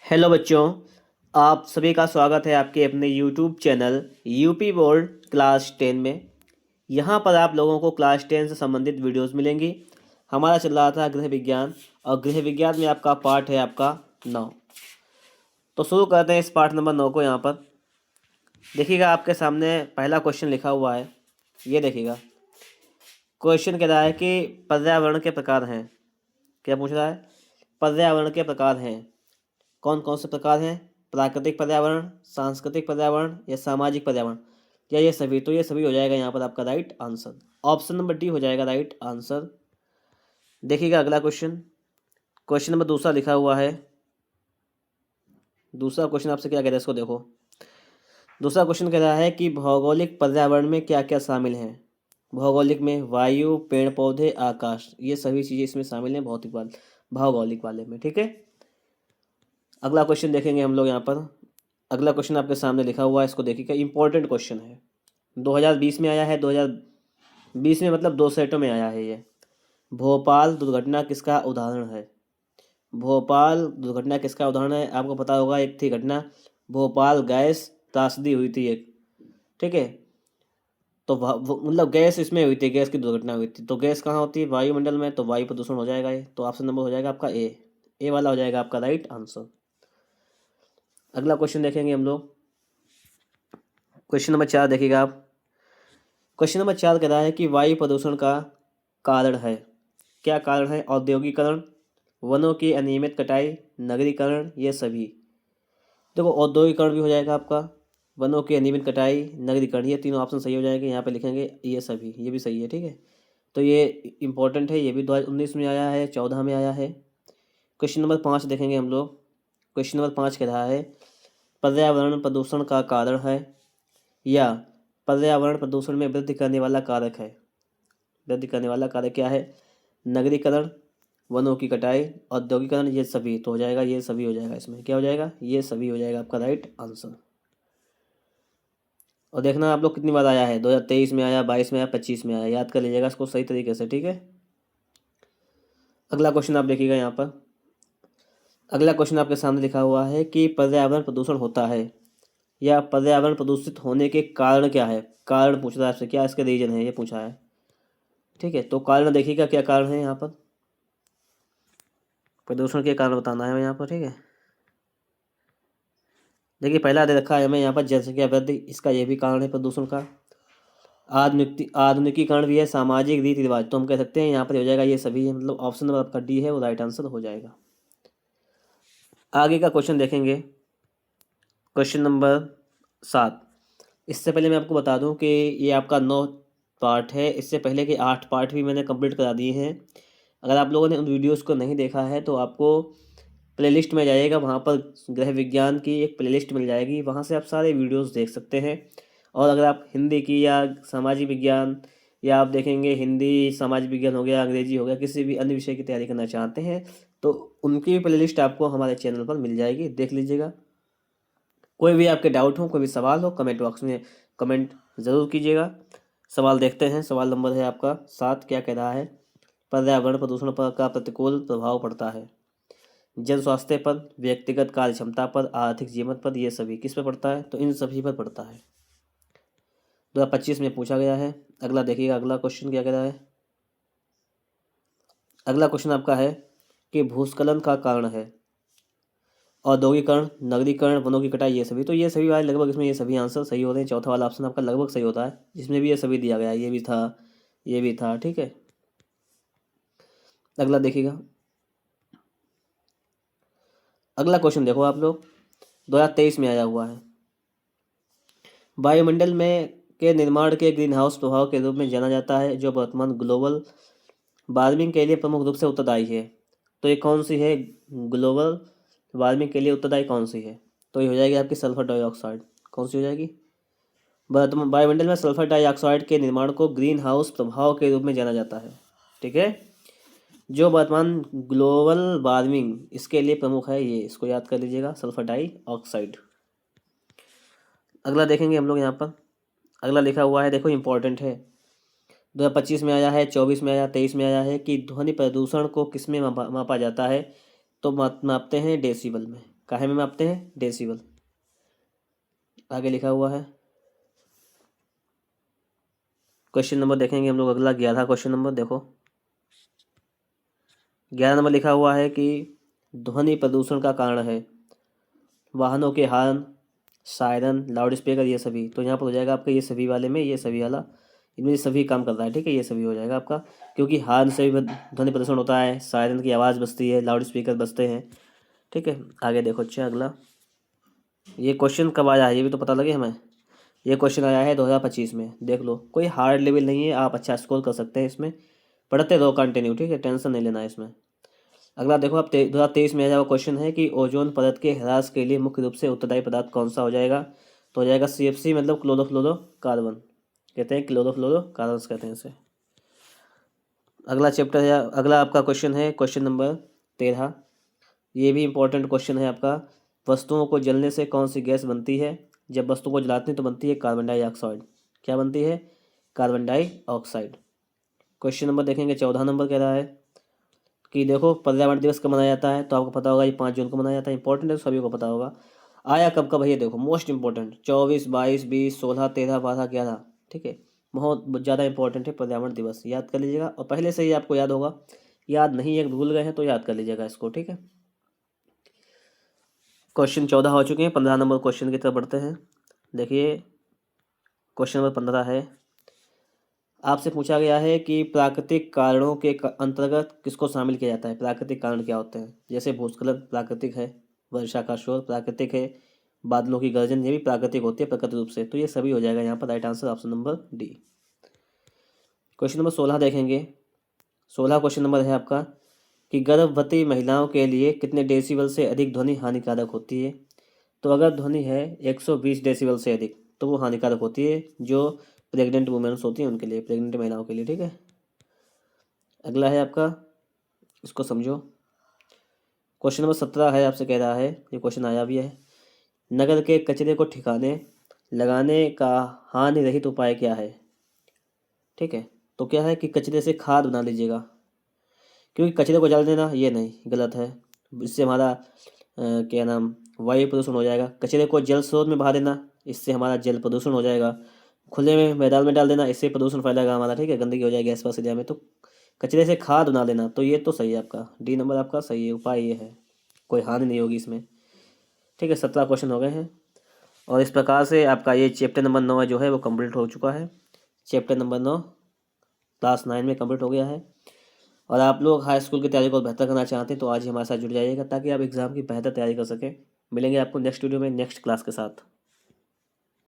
Hello बच्चों, आप सभी का स्वागत है आपके अपने YouTube channel UP board class 10 में। यहाँ पर आप लोगों को क्लास 10 से संबंधित वीडियोस मिलेंगी। हमारा चल रहा था गृह विज्ञान और गृह विज्ञान में आपका पार्ट है आपका 9। तो शुरू करते हैं इस पार्ट नंबर 9 को। यहाँ पर देखिएगा, आपके सामने पहला क्वेश्चन लिखा हुआ है। ये देखिएगा, क्वेश्चन कह रहा है कि पर्यावरण के प्रकार हैं। क्या पूछ रहा है? पर्यावरण के प्रकार हैं। कौन कौन से प्रकार हैं? प्राकृतिक पर्यावरण, सांस्कृतिक पर्यावरण या सामाजिक पर्यावरण, या ये सभी? तो ये सभी हो जाएगा यहाँ पर आपका right answer. Option number D हो जाएगा राइट आंसर। देखिएगा अगला क्वेश्चन, क्वेश्चन नंबर दूसरा लिखा हुआ है। दूसरा क्वेश्चन आपसे क्या कह रहा है, इसको देखो। दूसरा क्वेश्चन कह रहा है कि भौगोलिक पर्यावरण में क्या क्या शामिल हैं। भौगोलिक में वायु, पेड़ पौधे, आकाश, ये सभी चीज़ें इसमें शामिल हैं भौतिक वाले, भौगोलिक वाले में। ठीक है, अगला क्वेश्चन देखेंगे हम लोग यहाँ पर। अगला क्वेश्चन आपके सामने लिखा हुआ है, इसको देखिएगा। इंपॉर्टेंट क्वेश्चन है, 2020 में आया है। 2020 में मतलब 2 सेटों में आया है ये। भोपाल दुर्घटना किसका उदाहरण है? भोपाल दुर्घटना किसका उदाहरण है? आपको पता होगा, एक थी घटना, भोपाल गैस त्रासदी हुई थी एक। ठीक है, तो मतलब गैस इसमें हुई थी, गैस की दुर्घटना हुई थी। तो गैस कहाँ होती है? वायुमंडल में। तो वायु प्रदूषण हो जाएगा ये। तो ऑप्शन नंबर हो जाएगा आपका ए वाला हो जाएगा आपका राइट आंसर। अगला क्वेश्चन देखेंगे हम लोग। क्वेश्चन नंबर 4 देखिएगा आप। क्वेश्चन नंबर 4 कह रहा है कि वायु प्रदूषण का कारण है। क्या कारण है? औद्योगिकरण, वनों की अनियमित कटाई, नगरीकरण, ये सभी। देखो, औद्योगिकरण भी हो जाएगा आपका, वनों की अनियमित कटाई, नगरीकरण, ये तीनों ऑप्शन सही हो जाएंगे। यहाँ पे लिखेंगे ये सभी, ये भी सही है। ठीक है, तो ये इंपॉर्टेंट है। ये भी 2019 में आया है, 14 में आया है। क्वेश्चन नंबर 5 देखेंगे हम लोग। क्वेश्चन नंबर 5 कह रहा है पर्यावरण प्रदूषण का कारण है या पर्यावरण प्रदूषण में वृद्धि करने वाला कारक है। वृद्धि करने वाला कारक क्या है? नगरीकरण, वनों की कटाई, औद्योगिकरण, ये सभी। तो हो जाएगा ये सभी हो जाएगा। इसमें क्या हो जाएगा? ये सभी हो जाएगा आपका राइट आंसर। और देखना आप लोग कितनी बार आया है, 2023 में आया, 22 में आया, 25 में आया। याद कर लीजिएगा इसको सही तरीके से। ठीक है, अगला क्वेश्चन आप देखिएगा यहाँ पर। अगला क्वेश्चन आपके सामने लिखा हुआ है कि पर्यावरण प्रदूषण होता है या पर्यावरण प्रदूषित होने के कारण क्या है। कारण पूछ रहा है आपसे, क्या इसके रीजन है, ये पूछा है। ठीक है, तो कारण देखिएगा क्या कारण है यहाँ पर। प्रदूषण के कारण बताना है यहाँ पर। ठीक है, देखिए पहला दे रखा है हमें यहाँ पर जनसंख्या वृद्धि, इसका ये भी कारण है प्रदूषण का। आधुनिकीकरण भी है, सामाजिक रीति रिवाज, तो हम कह सकते हैं यहाँ पर हो जाएगा ये सभी है। मतलब ऑप्शन नंबर आपका डी है वो राइट आंसर हो जाएगा। आगे का क्वेश्चन देखेंगे, क्वेश्चन नंबर 7। इससे पहले मैं आपको बता दूं कि ये आपका 9 पार्ट है। इससे पहले के 8 पार्ट भी मैंने कंप्लीट करा दिए हैं। अगर आप लोगों ने उन वीडियोस को नहीं देखा है तो आपको प्लेलिस्ट में जाइएगा, वहाँ पर गृह विज्ञान की एक प्लेलिस्ट मिल जाएगी, वहाँ से आप सारे वीडियोस देख सकते हैं। और अगर आप हिंदी की या सामाजिक विज्ञान, या आप देखेंगे हिंदी सामाजिक विज्ञान हो गया, अंग्रेजी हो गया, किसी भी अन्य विषय की तैयारी करना चाहते हैं तो उनकी भी प्लेलिस्ट आपको हमारे चैनल पर मिल जाएगी, देख लीजिएगा। कोई भी आपके डाउट हो, कोई भी सवाल हो, कमेंट बॉक्स में कमेंट ज़रूर कीजिएगा। सवाल देखते हैं। सवाल नंबर है आपका 7, क्या कह रहा है? पर्यावरण प्रदूषण पर का प्रतिकूल प्रभाव पड़ता है जन स्वास्थ्य पर, व्यक्तिगत कार्य क्षमता पर, आर्थिक जीवन पर, ये सभी किस पर पड़ता है? तो इन सभी पर पड़ता है। 2025 में पूछा गया है। अगला देखिएगा, अगला क्वेश्चन क्या कह रहा है। अगला क्वेश्चन आपका है कि भूस्खलन का कारण है औद्योगिकरण, नगरीकरण, वनों की कटाई, ये सभी। तो ये सभी वाले लगभग इसमें ये सभी आंसर सही होते हैं। चौथा वाला ऑप्शन आपका लगभग सही होता है, जिसमें भी ये सभी दिया गया है। ये भी था, ये भी था। ठीक है, अगला देखिएगा। अगला क्वेश्चन देखो आप लोग, 2023 में आया हुआ है। वायुमंडल में के निर्माण के ग्रीन हाउस प्रभाव के रूप में जाना जाता है, जो वर्तमान ग्लोबल वार्मिंग के लिए प्रमुख रूप से उत्तरदायी है। तो ये कौन सी है? ग्लोबल वार्मिंग के लिए उत्तरदायी कौन सी है? तो ये हो जाएगी आपकी सल्फर डाइऑक्साइड। कौन सी हो जाएगी? वर्तमान वायुमंडल में सल्फर डाइऑक्साइड के निर्माण को ग्रीन हाउस प्रभाव के रूप में जाना जाता है। ठीक है, जो वर्तमान ग्लोबल वार्मिंग इसके लिए प्रमुख है, ये इसको याद कर लीजिएगा, सल्फर डाइऑक्साइड। अगला देखेंगे हम लोग यहाँ पर। अगला लिखा हुआ है, देखो इंपॉर्टेंट है। 2025 में आया है, 24 में आया, 23 में आया है कि ध्वनि प्रदूषण को किस में मापा जाता है। तो मापते हैं डेसिबल में। काहे में मापते हैं? डेसिबल। आगे लिखा हुआ है क्वेश्चन नंबर देखेंगे हम लोग अगला 11 क्वेश्चन नंबर देखो। 11 नंबर लिखा हुआ है कि ध्वनि प्रदूषण का कारण है वाहनों के हॉर्न, सायरन, लाउड स्पीकर, ये सभी। तो यहाँ पर हो जाएगा आपका ये सभी वाले में, ये सभी वाला, इनमें सभी काम कर रहा है, ठीक है, ये सभी हो जाएगा आपका, क्योंकि हॉर्न से भी ध्वनि प्रदूषण होता है, सायरन की आवाज़ बजती है, लाउड स्पीकर बजते हैं, ठीक है। आगे देखो अच्छा अगला, ये क्वेश्चन कब आया है ये भी तो पता लगे हमें। ये क्वेश्चन आया है 2025 में, देख लो, कोई हार्ड लेवल नहीं है, आप अच्छा स्कोर कर सकते हैं इसमें, पढ़ते रहो कंटिन्यू, ठीक है, टेंशन नहीं लेना है इसमें। अगला देखो आप 2023 में आया हुआ क्वेश्चन है कि ओजोन परत के ह्रास के लिए मुख्य रूप से उत्तरदायी पदार्थ कौन सा हो जाएगा? तो हो जाएगा CFC, मतलब क्लोरोफ्लोरोकार्बन, कहते हैं क्लोरोफ्लोरोकार्बन कहते हैं इसे। अगला चैप्टर है, अगला आपका क्वेश्चन है क्वेश्चन नंबर 13। ये भी इंपॉर्टेंट क्वेश्चन है आपका। वस्तुओं को जलने से कौन सी गैस बनती है? जब वस्तु को जलाते हैं तो बनती है कार्बन डाइऑक्साइड। क्या बनती है? Carbon dioxide. क्वेश्चन नंबर देखेंगे 14 नंबर कह रहा है कि देखो पर्यावरण दिवस कब मनाया जाता है? तो आपको पता होगा ये 5 जून को मनाया जाता है, इंपॉर्टेंट है, सभी को पता होगा। आया कब कब है ये देखो, मोस्ट इंपॉर्टेंट, 24, 22, 20, 16, 13, 12, 11, ठीक है, बहुत ज़्यादा इंपॉर्टेंट है पर्यावरण दिवस, याद कर लीजिएगा। और पहले से ही आपको याद होगा, याद नहीं है भूल गए हैं तो याद कर लीजिएगा इसको, ठीक है। क्वेश्चन 14 हो चुके हैं, 15 नंबर क्वेश्चन की तरफ बढ़ते हैं। देखिए क्वेश्चन नंबर 15 है, आपसे पूछा गया है कि प्राकृतिक कारणों के अंतर्गत किसको शामिल किया जाता है? प्राकृतिक कारण क्या होते हैं? जैसे भूस्खलन प्राकृतिक है, वर्षा का शोर प्राकृतिक है, बादलों की गर्जन, ये भी प्राकृतिक होती है प्रकृति रूप से। तो ये सभी हो जाएगा यहाँ पर, right answer option number D. Question number 16 देखेंगे। 16 क्वेश्चन नंबर है आपका कि गर्भवती महिलाओं के लिए कितने डेसिबल से अधिक ध्वनि हानिकारक होती है? तो अगर ध्वनि है 120 डेसिबल से अधिक तो वो हानिकारक होती है, जो प्रेग्नेंट वुमेन्स होती हैं उनके लिए, प्रेग्नेंट महिलाओं के लिए, ठीक है। अगला है आपका, इसको समझो। क्वेश्चन नंबर 17 है, आपसे कह रहा है, ये क्वेश्चन आया भी है, नगर के कचरे को ठिकाने लगाने का हानि रहित उपाय क्या है? ठीक है, तो क्या है कि कचरे से खाद बना लीजिएगा, क्योंकि कचरे को जला देना ये नहीं, गलत है, इससे हमारा क्या नाम, वायु प्रदूषण हो जाएगा। कचरे को जल स्रोत में बहा देना, इससे हमारा जल प्रदूषण हो जाएगा। खुले में मैदान में डाल देना, इससे प्रदूषण फैलेगा हमारा, ठीक है, गंदगी हो जाएगी आसपास एरिया में। तो कचरे से खाद बना देना, तो ये तो सही है आपका, डी नंबर आपका सही है, उपाय ये है, कोई हानि नहीं होगी इसमें, ठीक है। 17 क्वेश्चन हो गए हैं, और इस प्रकार से आपका ये चैप्टर नंबर 9 जो है वो कंप्लीट हो चुका है। चैप्टर नंबर 9 क्लास 9 में कंप्लीट हो गया है। और आप लोग हाई स्कूल की तैयारी को बेहतर करना चाहते हैं तो आज ही हमारे साथ जुड़ जाइएगा, ताकि आप एग्ज़ाम की बेहतर तैयारी कर सकें। मिलेंगे आपको नेक्स्ट वीडियो में नेक्स्ट क्लास के साथ।